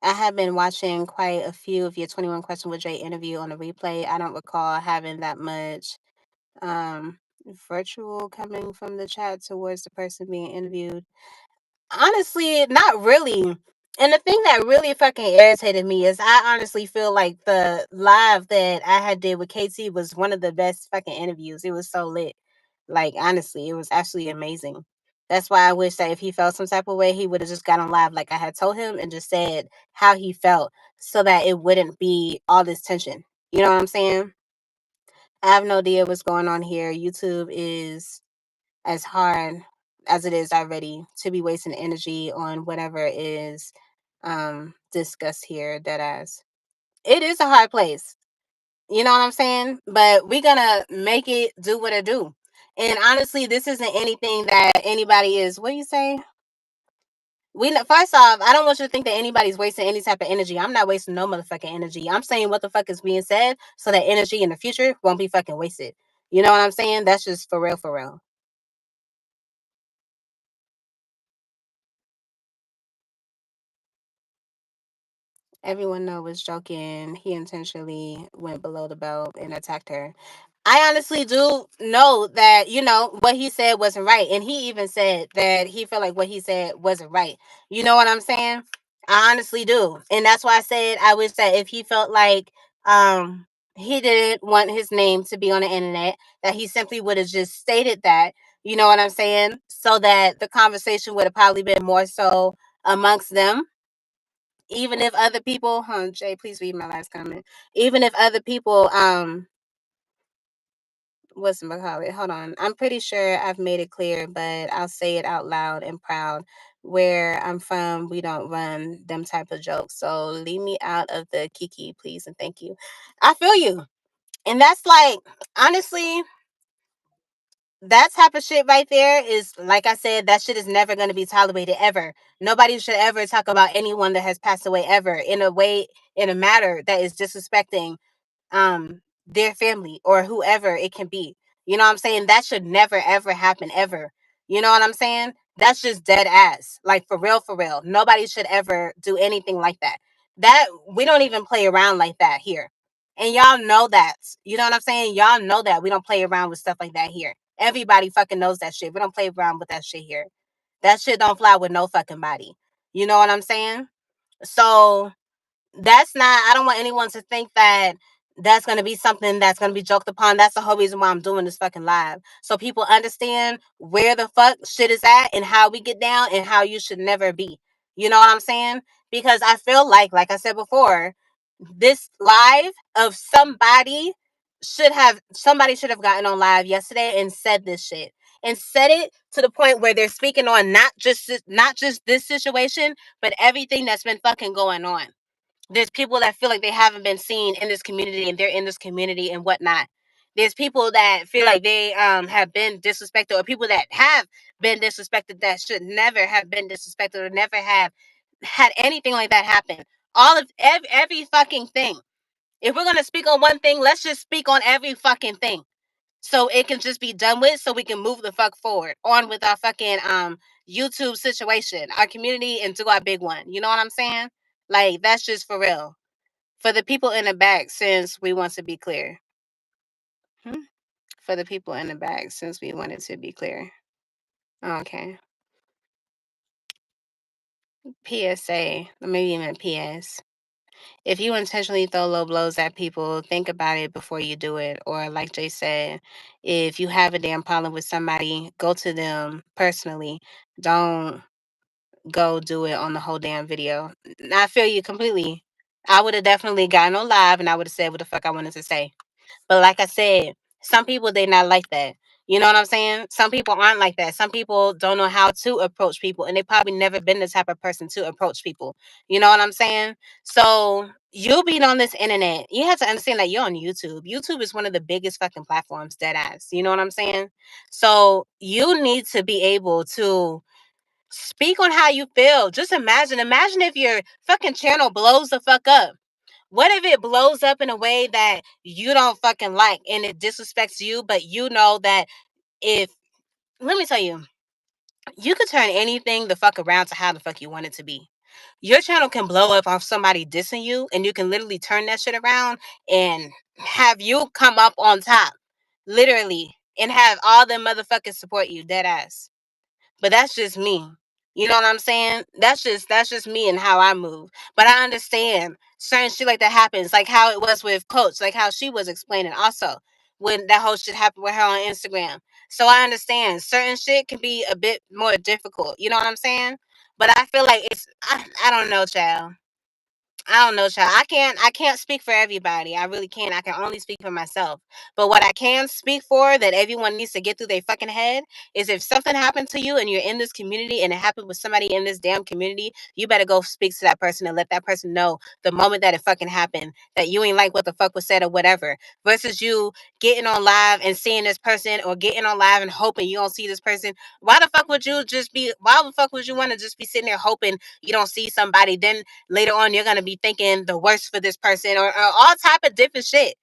I have been watching quite a few of your 21 Question with Dre interview on the replay. I don't recall having that much um virtual coming from the chat towards the person being interviewed. Honestly, not really. And the thing that really fucking irritated me is I honestly feel like the live that I had did with KT was one of the best fucking interviews. It was so lit. Like honestly, it was absolutely amazing. That's why I wish that if he felt some type of way, he would have just got on live like I had told him and just said how he felt so that it wouldn't be all this tension. You know what I'm saying? I have no idea what's going on here. YouTube is as hard as it is already to be wasting energy on whatever is discussed here, that as it is a hard place. You know what I'm saying? But we're gonna make it do what it do. And honestly, this isn't anything that anybody is, what do you say? First off, I don't want you to think that anybody's wasting any type of energy. I'm not wasting no motherfucking energy. I'm saying what the fuck is being said so that energy in the future won't be fucking wasted. You know what I'm saying? That's just for real, for real. Everyone know was joking. He intentionally went below the belt and attacked her. I honestly do know that, what he said wasn't right. And he even said that he felt like what he said wasn't right. You know what I'm saying? I honestly do. And that's why I said I wish that if he felt like he didn't want his name to be on the internet, that he simply would have just stated that, you know what I'm saying? So that the conversation would have probably been more so amongst them, even if other people, Jay, please read my last comment. Even if other people, what's call it? Hold on. I'm pretty sure I've made it clear, but I'll say it out loud and proud. Where I'm from, we don't run them type of jokes. So leave me out of the kiki, please, and thank you. I feel you. And that's like, honestly, that type of shit right there is, like I said, that shit is never going to be tolerated ever. Nobody should ever talk about anyone that has passed away ever in a way, in a matter that is disrespecting their family or whoever it can be. You know what I'm saying? That should never ever happen ever. You know what I'm saying? That's just dead ass. Like for real, for real. Nobody should ever do anything like that. That we don't even play around like that here. And y'all know that. You know what I'm saying? Y'all know that we don't play around with stuff like that here. Everybody fucking knows that shit. We don't play around with that shit here. That shit don't fly with no fucking body. You know what I'm saying? So that's not, I don't want anyone to think that that's going to be something that's going to be joked upon. That's the whole reason why I'm doing this fucking live. So people understand where the fuck shit is at and how we get down and how you should never be. You know what I'm saying? Because I feel like I said before, this live of somebody should have gotten on live yesterday and said this shit and said it to the point where they're speaking on not just this situation, but everything that's been fucking going on. There's people that feel like they haven't been seen in this community and they're in this community and whatnot. There's people that feel like they have been disrespected, or people that have been disrespected that should never have been disrespected or never have had anything like that happen. All of every fucking thing. If we're gonna speak on one thing, let's just speak on every fucking thing, so it can just be done with, so we can move the fuck forward on with our fucking YouTube situation, our community, and do our big one. You know what I'm saying? Like, that's just for real. For the people in the back, since we want to be clear. For the people in the back, since we wanted to be clear. Okay. PSA, maybe even PS. If you intentionally throw low blows at people, think about it before you do it. Or like Jay said, if you have a damn problem with somebody, go to them personally. Don't go do it on the whole damn video. I feel you completely. I would have definitely gotten on live and I would have said what the fuck I wanted to say. But like I said, some people, they not like that. You know what I'm saying? Some people aren't like that. Some people don't know how to approach people, and they probably never been the type of person to approach people. You know what I'm saying? So you being on this internet, you have to understand that you're on YouTube. YouTube is one of the biggest fucking platforms, dead ass. You know what I'm saying? So you need to be able to speak on how you feel. Just imagine if your fucking channel blows the fuck up. What if it blows up in a way that you don't fucking like and it disrespects you, but you know that if, let me tell you, you could turn anything the fuck around to how the fuck you want it to be. Your channel can blow up off somebody dissing you, and you can literally turn that shit around and have you come up on top, literally, and have all them motherfuckers support you, dead ass. But that's just me. You know what I'm saying? That's just me and how I move. But I understand certain shit like that happens, like how it was with Coach, like how she was explaining also when that whole shit happened with her on Instagram. So I understand certain shit can be a bit more difficult. You know what I'm saying? But I feel like I don't know, child. I don't know, child. I can't speak for everybody. I really can't. I can only speak for myself. But what I can speak for that everyone needs to get through their fucking head is, if something happened to you and you're in this community and it happened with somebody in this damn community, you better go speak to that person and let that person know the moment that it fucking happened that you ain't like what the fuck was said or whatever. Versus you getting on live and seeing this person, or getting on live and hoping you don't see this person. Why the fuck would you want to just be sitting there hoping you don't see somebody? Then later on you're gonna be thinking the worst for this person, or all type of different shit.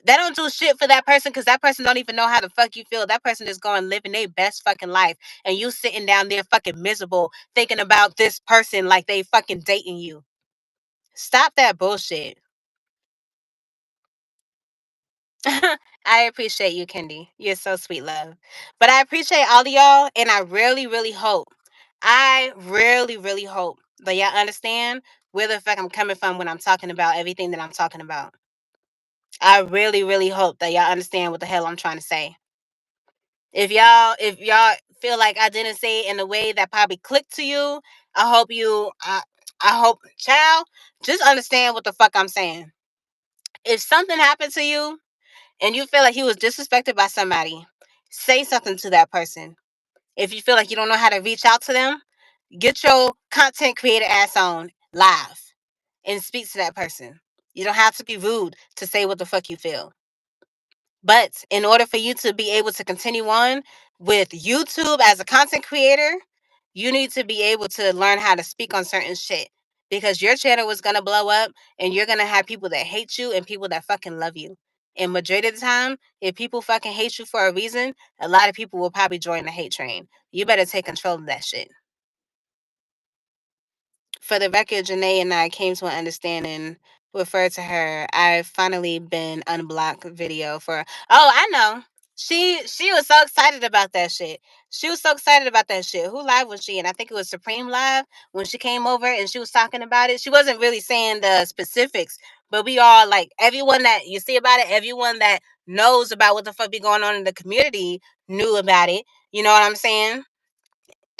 That don't do shit for that person, because that person don't even know how the fuck you feel. That person is going living their best fucking life, and you sitting down there fucking miserable thinking about this person like they fucking dating you. Stop that bullshit. I appreciate you, Kendi. You're so sweet, love. But I appreciate all of y'all, and I really, really hope that y'all understand where the fuck I'm coming from when I'm talking about everything that I'm talking about. I really, really hope that y'all understand what the hell I'm trying to say. If y'all feel like I didn't say it in a way that probably clicked to you, I hope, child, just understand what the fuck I'm saying. If something happened to you and you feel like he was disrespected by somebody, say something to that person. If you feel like you don't know how to reach out to them, get your content creator ass on live and speak to that person. You don't have to be rude to say what the fuck you feel. But in order for you to be able to continue on with YouTube as a content creator, you need to be able to learn how to speak on certain shit, because your channel is going to blow up and you're going to have people that hate you and people that fucking love you. And majority of the time, if people fucking hate you for a reason, a lot of people will probably join the hate train. You better take control of that shit. For the record, Janae and I came to an understanding refer to her. I've finally been unblocked video for. Oh, I know. She was so excited about that shit. She was so excited about that shit. Who live was she in? I think it was Supreme Live when she came over and she was talking about it. She wasn't really saying the specifics, but we all like everyone that you see about it, everyone that knows about what the fuck be going on in the community knew about it. You know what I'm saying?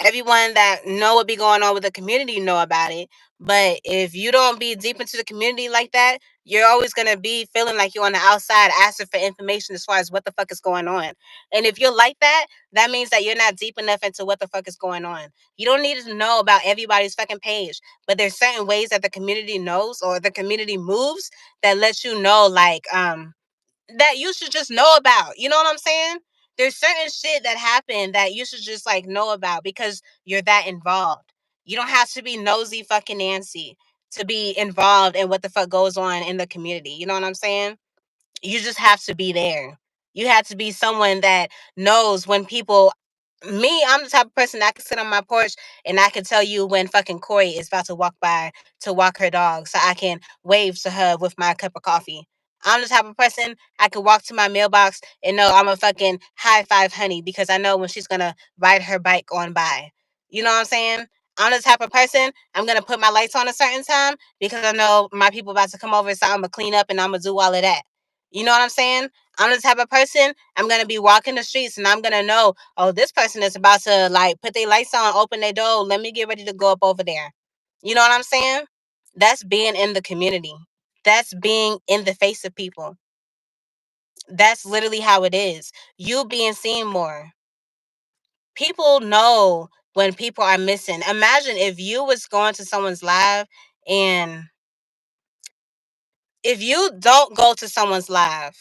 Everyone that know what be going on with the community know about it. But if you don't be deep into the community like that, you're always gonna be feeling like you're on the outside asking for information as far as what the fuck is going on. And if you're like that, that means that you're not deep enough into what the fuck is going on. You don't need to know about everybody's fucking page, but there's certain ways that the community knows or the community moves that lets you know that you should just know about. You know what I'm saying? There's certain shit that happened that you should just like know about because you're that involved. You don't have to be nosy fucking Nancy to be involved in what the fuck goes on in the community. You know what I'm saying? You just have to be there. You have to be someone that knows when people. Me, I'm the type of person that can sit on my porch and I can tell you when fucking Corey is about to walk by to walk her dog so I can wave to her with my cup of coffee. I'm the type of person I can walk to my mailbox and know I'm a fucking high five honey because I know when she's gonna ride her bike on by. You know what I'm saying? I'm the type of person I'm gonna put my lights on a certain time because I know my people about to come over, so I'm gonna clean up and I'm gonna do all of that. You know what I'm saying? I'm the type of person I'm gonna be walking the streets and I'm gonna know, oh, this person is about to like put their lights on, open their door. Let me get ready to go up over there. You know what I'm saying? That's being in the community. That's being in the face of people. That's literally how it is. You being seen more. People know when people are missing. Imagine if you was going to someone's live and if you don't go to someone's live,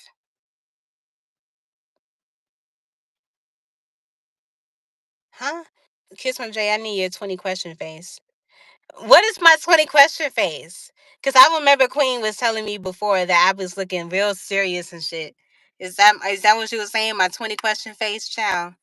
huh? Kiss my J, I need your 20 question face. What is my 20 question face? Because I remember Queen was telling me before that I was looking real serious and shit. Is that what she was saying? My 20 question face, child?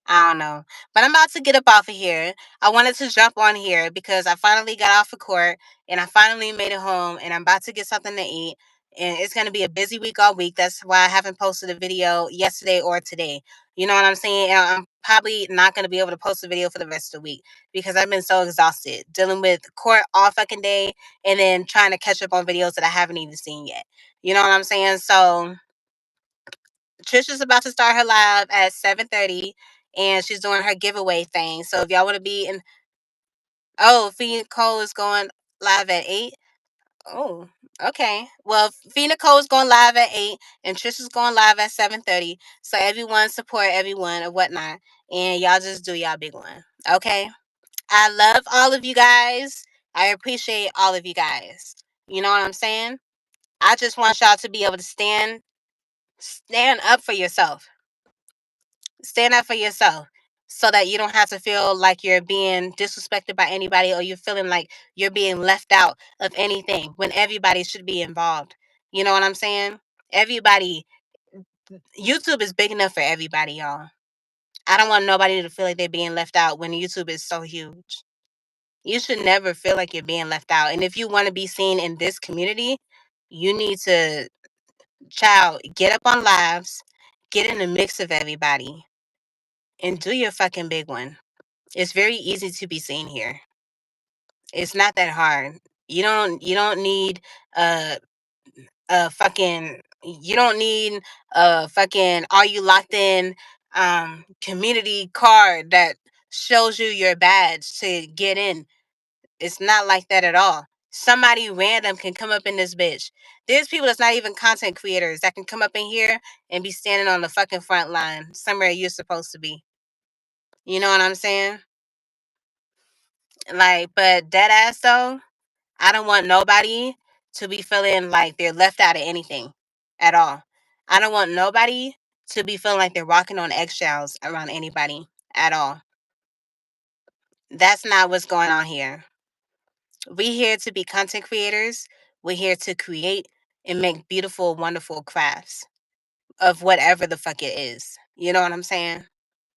I don't know. But I'm about to get up off of here. I wanted to jump on here because I finally got off of court and I finally made it home and I'm about to get something to eat. And it's going to be a busy week all week. That's why I haven't posted a video yesterday or today. You know what I'm saying? And I'm probably not going to be able to post a video for the rest of the week because I've been so exhausted dealing with court all fucking day and then trying to catch up on videos that I haven't even seen yet. You know what I'm saying? So Trisha's about to start her live at 7:30 and she's doing her giveaway thing. So if y'all want to be in Fee Nicole is going live at 8. Oh, okay. Well, Fee Nicole is going live at 8 and Trisha's going live at 7:30. So everyone support everyone or whatnot. And y'all just do y'all big one. Okay? I love all of you guys. I appreciate all of you guys. You know what I'm saying? I just want y'all to be able to stand up for yourself. Stand up for yourself so that you don't have to feel like you're being disrespected by anybody or you're feeling like you're being left out of anything when everybody should be involved. You know what I'm saying? Everybody, YouTube is big enough for everybody, y'all. I don't want nobody to feel like they're being left out when YouTube is so huge. You should never feel like you're being left out. And if you want to be seen in this community, you need to, child, get up on lives, get in the mix of everybody, and do your fucking big one. It's very easy to be seen here. It's not that hard. You don't need a fucking you don't need a fucking are you locked in community card that shows you your badge to get in. It's not like that at all. Somebody random can come up in this bitch. There's people that's not even content creators that can come up in here and be standing on the fucking front line somewhere you're supposed to be. You know what I'm saying? Like, but dead ass though, I don't want nobody to be feeling like they're left out of anything at all. I don't want nobody to be feeling like they're walking on eggshells around anybody at all. That's not what's going on here. We here to be content creators. We're here to create and make beautiful, wonderful crafts of whatever the fuck it is. You know what I'm saying?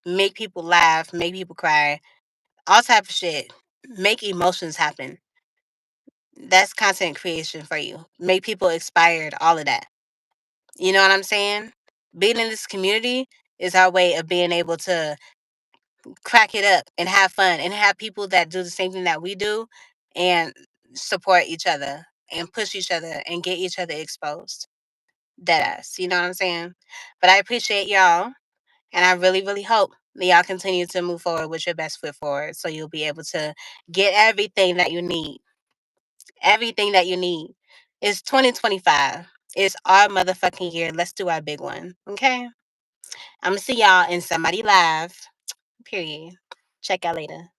Make people laugh, make people cry, all type of shit. Make emotions happen. That's content creation for you. Make people inspired, all of that. You know what I'm saying? Being in this community is our way of being able to crack it up and have fun and have people that do the same thing that we do and support each other and push each other and get each other exposed. Deadass. You know what I'm saying? But I appreciate y'all. And I really, really hope that y'all continue to move forward with your best foot forward so you'll be able to get everything that you need. Everything that you need. It's 2025. It's our motherfucking year. Let's do our big one. Okay? I'm going to see y'all in Somebody Live. Period. Check out later.